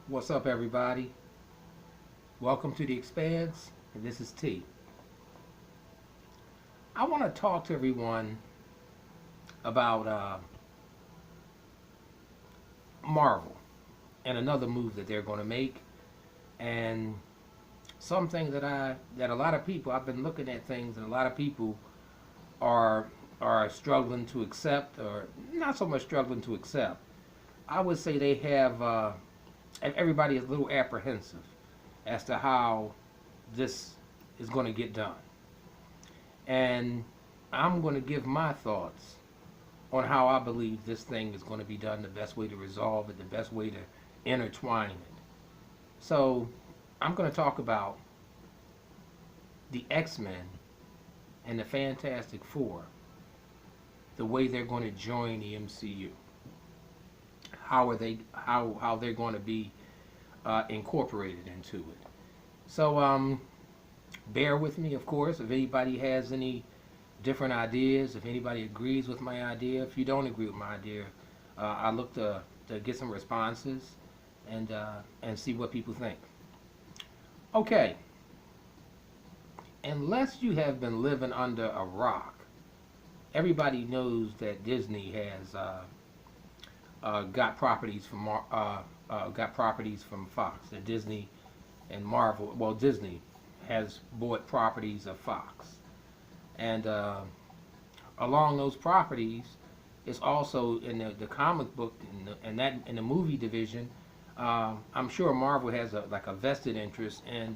What's up, everybody? Welcome to the Expanse, and this is T. I want to talk to everyone about Marvel and another move that they're going to make, and something that a lot of people I've been looking at things, and a lot of people are are struggling to accept, or not so much struggling to accept. I would say they have, everybody is a little apprehensive as to how this is going to get done. And I'm going to give my thoughts on how I believe this thing is going to be done, the best way to resolve it, the best way to intertwine it. So I'm going to talk about the X-Men and the Fantastic Four, the way they're going to join the MCU. How they're going to be incorporated into it. So bear with me, of course. If anybody has any different ideas, if anybody agrees with my idea, if you don't agree with my idea, I look to get some responses and see what people think. Okay, unless you have been living under a rock, everybody knows that Disney has got properties from Fox. That Disney and Marvel, well, Disney has bought properties of Fox, and along those properties, it's also in the comic book and that in the movie division. I'm sure Marvel has a vested interest in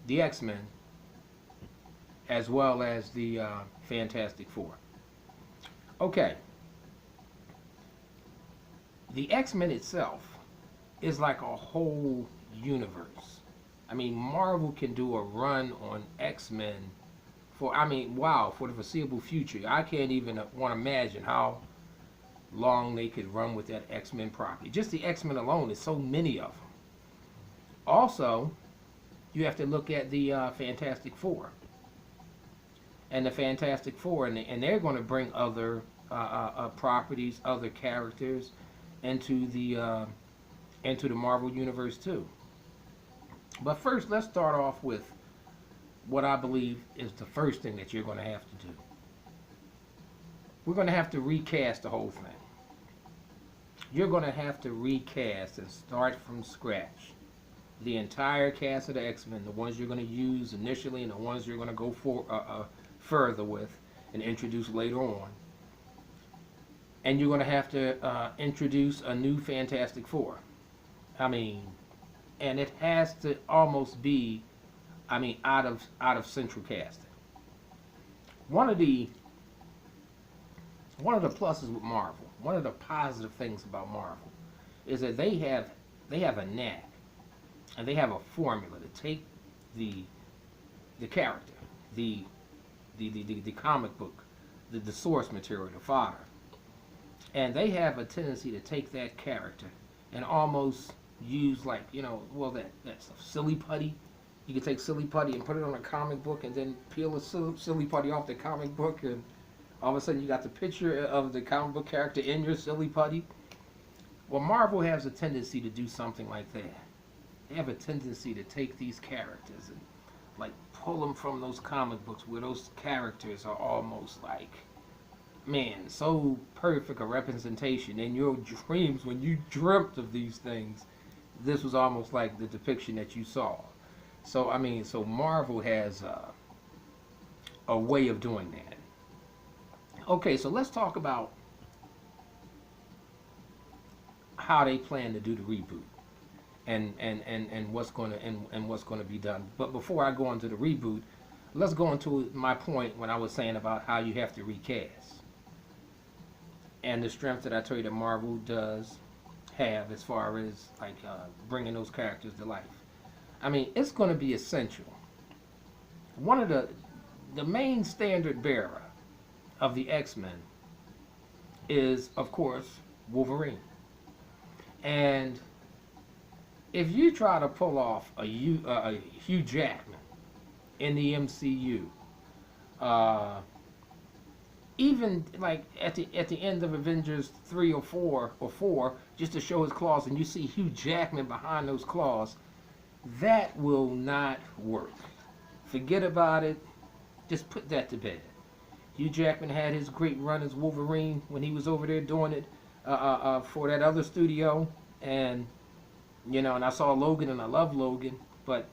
the X-Men as well as the Fantastic Four. Okay, the X-Men itself is like a whole universe. I mean, Marvel can do a run on X-Men for, I mean, wow, for the foreseeable future. I can't even want to imagine how long they could run with that X-Men property. Just the X-Men alone, there's so many of them. Also, you have to look at the Fantastic Four. And the Fantastic Four, and they're going to bring other properties, other characters into the Marvel universe too. But first, let's start off with what I believe is the first thing that you're going to have to do. We're going to have to recast the whole thing. You're going to have to recast and start from scratch the entire cast of the X-Men, the ones you're going to use initially and the ones you're going to go for further with and introduce later on. And you're going to have to introduce a new Fantastic Four. I mean, and it has to almost be, I mean, out of central casting. One of the one of the pluses with Marvel, one of the positive things about Marvel, is that they have a knack and they have a formula to take the the character, the comic book, the source material, the fodder, and they have a tendency to take that character and almost use, like, well, that stuff, silly putty. You can take silly putty and put it on a comic book and then peel a silly putty off the comic book, and all of a sudden you got the picture of the comic book character in your silly putty. Well, Marvel has a tendency to do something like that. They have a tendency to take these characters and, like, pull them from those comic books where those characters are almost like, man, so perfect a representation in your dreams. When you dreamt of these things, this was almost like the depiction that you saw. So I mean, so Marvel has a way of doing that. Okay, so let's talk about how they plan to do the reboot and what's going to be done. But before I go into the reboot, let's go into my point when I was saying about how you have to recast and the strength that I told you that Marvel does have as far as, like, bringing those characters to life. I mean, it's going to be essential. One of the main standard bearer of the X-Men is, of course, Wolverine. And if you try to pull off a Hugh Jackman in the MCU, even like at the end of Avengers 3 or 4, just to show his claws, and you see Hugh Jackman behind those claws, that will not work. Forget about it. Just put that to bed. Hugh Jackman had his great run as Wolverine when he was over there doing it for that other studio, and and I saw Logan, and I love Logan, but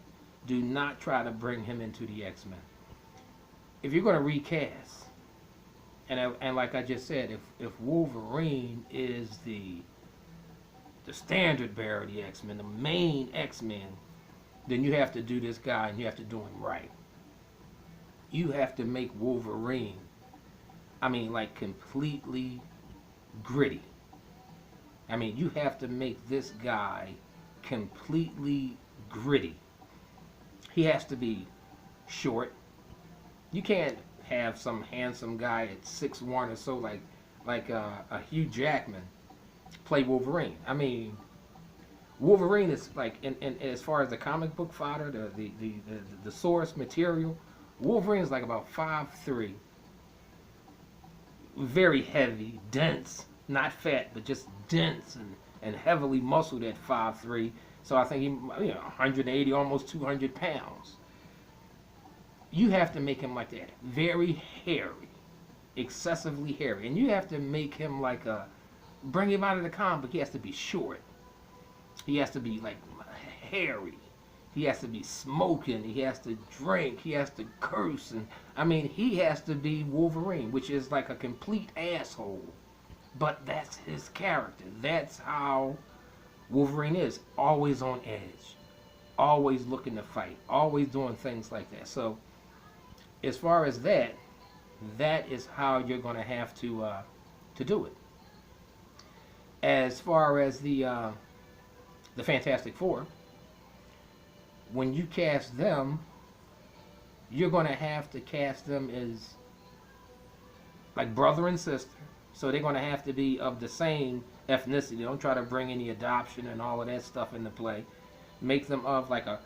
do not try to bring him into the X-Men. If you're going to recast, and like I just said, if Wolverine is the standard bearer of the X-Men, the main X-Men, then you have to do this guy, and you have to do him right. You have to make Wolverine, like completely gritty. You have to make this guy completely gritty. He has to be short. You can't have some handsome guy at 6'1" or so like a Hugh Jackman play Wolverine. Wolverine is like, in as far as the comic book fodder, the source material, Wolverine is like about 5'3", very heavy, dense, not fat, but just dense and heavily muscled at 5'3". So I think he, 180, almost 200 pounds. You have to make him like that, very hairy, excessively hairy, and you have to make him bring him out of the comic book. He has to be short. He has to be like hairy. He has to be smoking. He has to drink. He has to curse, and he has to be Wolverine, which is like a complete asshole. But that's his character. That's how Wolverine is. Always on edge, always looking to fight, always doing things like that. So, as far as that is how you're going to have to do it. As far as the Fantastic Four, when you cast them, you're going to have to cast them as like brother and sister. So they're going to have to be of the same ethnicity. Don't try to bring any adoption and all of that stuff into play. Make them of like a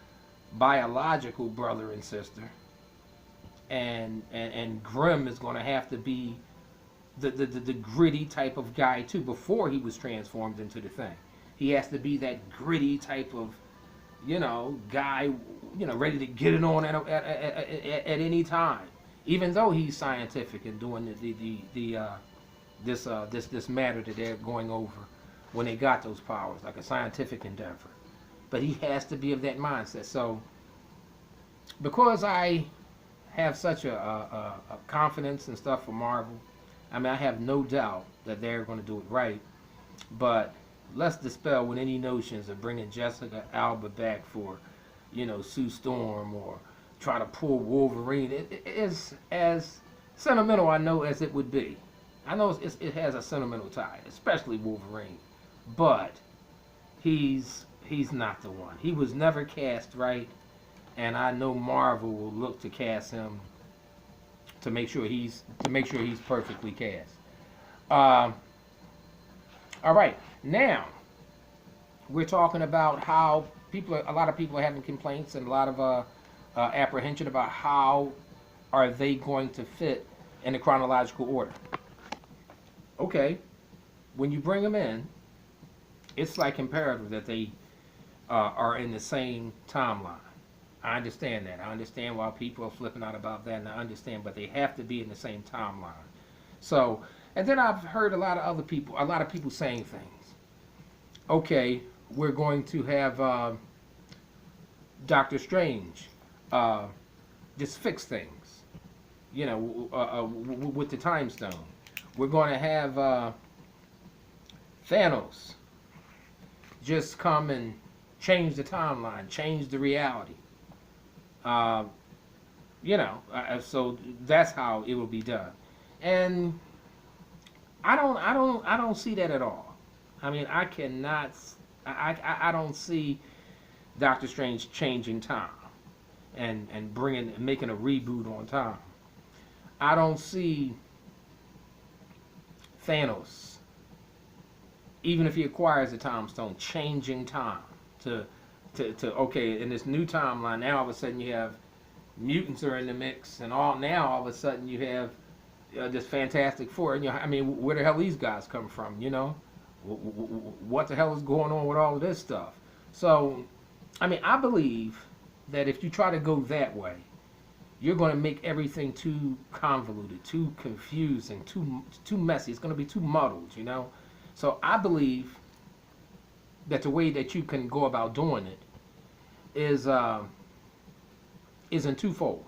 biological brother and sister. And Grimm is going to have to be the gritty type of guy too. Before he was transformed into the Thing, he has to be that gritty type of guy, ready to get it on at any time, even though he's scientific and doing this matter that they're going over when they got those powers, like a scientific endeavor. But he has to be of that mindset. So because I have such a confidence and stuff for Marvel, I have no doubt that they're going to do it right. But let's dispel with any notions of bringing Jessica Alba back for, Sue Storm, or try to pull Wolverine. It is as sentimental, I know, as it would be. I know it has a sentimental tie, especially Wolverine, but he's not the one. He was never cast right, and I know Marvel will look to cast him to make sure he's perfectly cast. All right, now we're talking about how a lot of people are having complaints and a lot of apprehension about how are they going to fit in the chronological order. Okay, when you bring them in, it's like imperative that they are in the same timeline. I understand that. I understand why people are flipping out about that, and I understand, but they have to be in the same timeline. So, and then I've heard a lot of people saying things. Okay, we're going to have Doctor Strange just fix things, with the Time Stone. We're going to have Thanos just come and change the timeline, change the reality. So that's how it will be done, and I don't see that at all. I cannot. I don't see Doctor Strange changing time and making a reboot on time. I don't see Thanos, even if he acquires the Time Stone, changing time to okay, in this new timeline, now all of a sudden you have mutants are in the mix, and now all of a sudden you have this Fantastic Four. You know, I mean, where the hell these guys come from? You know, what the hell is going on with all of this stuff? So, I mean, I believe that if you try to go that way, you're going to make everything too convoluted, too confusing, too messy. It's going to be too muddled, you know. So I believe that the way that you can go about doing it is in twofold.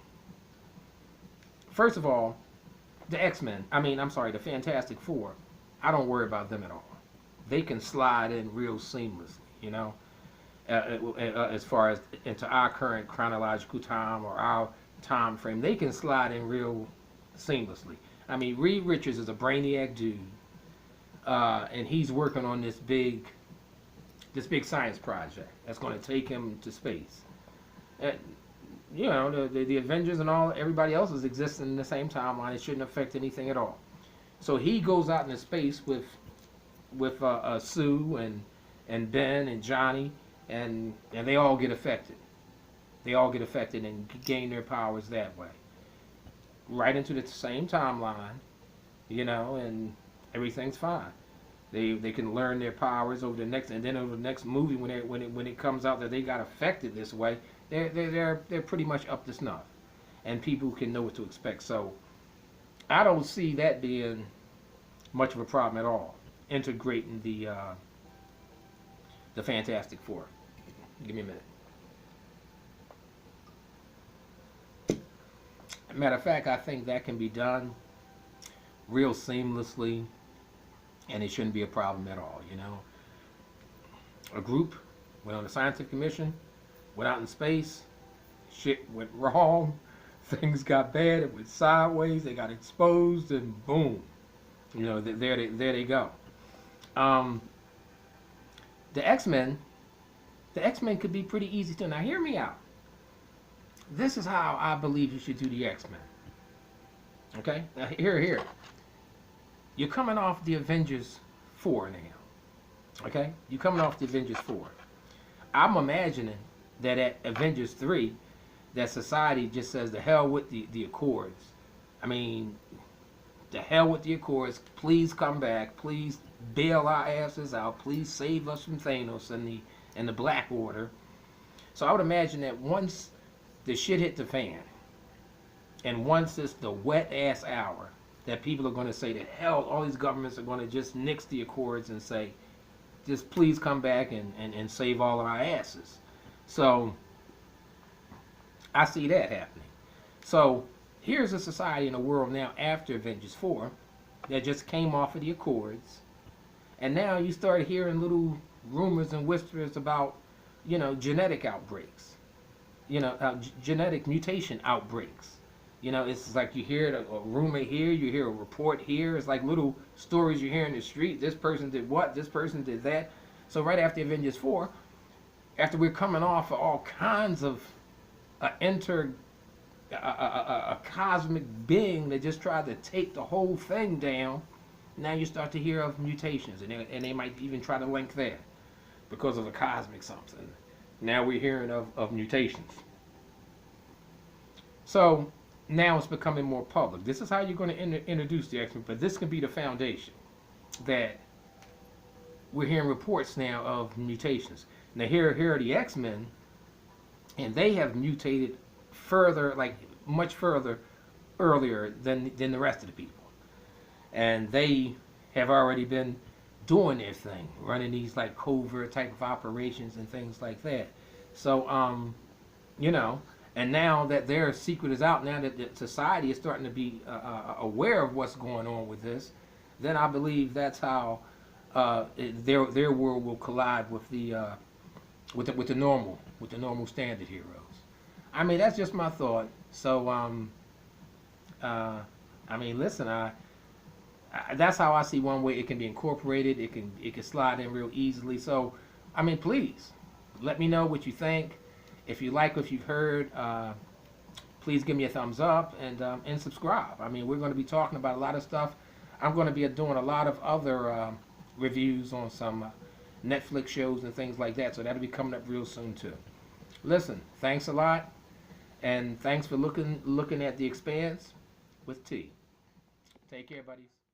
First of all, the X-Men. I mean, I'm sorry, the Fantastic Four. I don't worry about them at all. They can slide in real seamlessly, you know, as far as into our current chronological time or our time frame. They can slide in real seamlessly. I mean, Reed Richards is a brainiac dude, and he's working on this big science project that's going to take him to space. And, you know, the Avengers and everybody else is existing in the same timeline. It shouldn't affect anything at all. So he goes out into space with Sue and Ben and Johnny, and they all get affected. They all get affected and gain their powers that way. Right into the same timeline, you know, and everything's fine. They can learn their powers over the next, and then over the next movie when it comes out that they got affected this way, they're pretty much up to snuff, and people can know what to expect. So I don't see that being much of a problem at all. Integrating the Fantastic Four. Give me a minute. Matter of fact, I think that can be done real seamlessly, and it shouldn't be a problem at all, you know. A group went on a scientific mission, went out in space, shit went wrong, things got bad, it went sideways, they got exposed, and boom. You know, there they go. The X-Men could be pretty easy to. Now, hear me out. This is how I believe you should do the X-Men. Okay? Now, here. You're coming off the Avengers 4 now. Okay? You're coming off the Avengers 4. I'm imagining that at Avengers 3, that society just says, the hell with the Accords. I mean, the hell with the Accords. Please come back. Please bail our asses out. Please save us from Thanos and the Black Order. So I would imagine that once the shit hit the fan, and once it's the wet ass hour, that people are going to say that hell, all these governments are going to just nix the Accords and say, just please come back and save all of our asses. So I see that happening. So here's a society in a world now after Avengers 4 that just came off of the Accords, and now you start hearing little rumors and whispers about, you know, genetic outbreaks, you know, genetic mutation outbreaks. You know, it's like you hear a rumor here, you hear a report here. It's like little stories you hear in the street. This person did what? This person did that. So right after Avengers 4, after we're coming off of all kinds of a cosmic being that just tried to take the whole thing down, now you start to hear of mutations, and they might even try to link that because of a cosmic something. Now we're hearing of mutations. So now it's becoming more public. This is how you're going to introduce the X-Men, but this can be the foundation that we're hearing reports now of mutations. Now here are the X-Men, and they have mutated further, like much further earlier than the rest of the people. And they have already been doing their thing, running these like covert type of operations and things like that. So, you know, and now that their secret is out, now that the society is starting to be aware of what's going on with this, then I believe that's how their world will collide with the normal standard heroes. I mean, that's just my thought. So, I mean, listen, that's how I see one way it can be incorporated. It can slide in real easily. So, I mean, please let me know what you think. If you like what you've heard, please give me a thumbs up and subscribe. I mean, we're going to be talking about a lot of stuff. I'm going to be doing a lot of other reviews on some Netflix shows and things like that. So that'll be coming up real soon too. Listen, thanks a lot, and thanks for looking at The Expanse with T. Take care, buddies.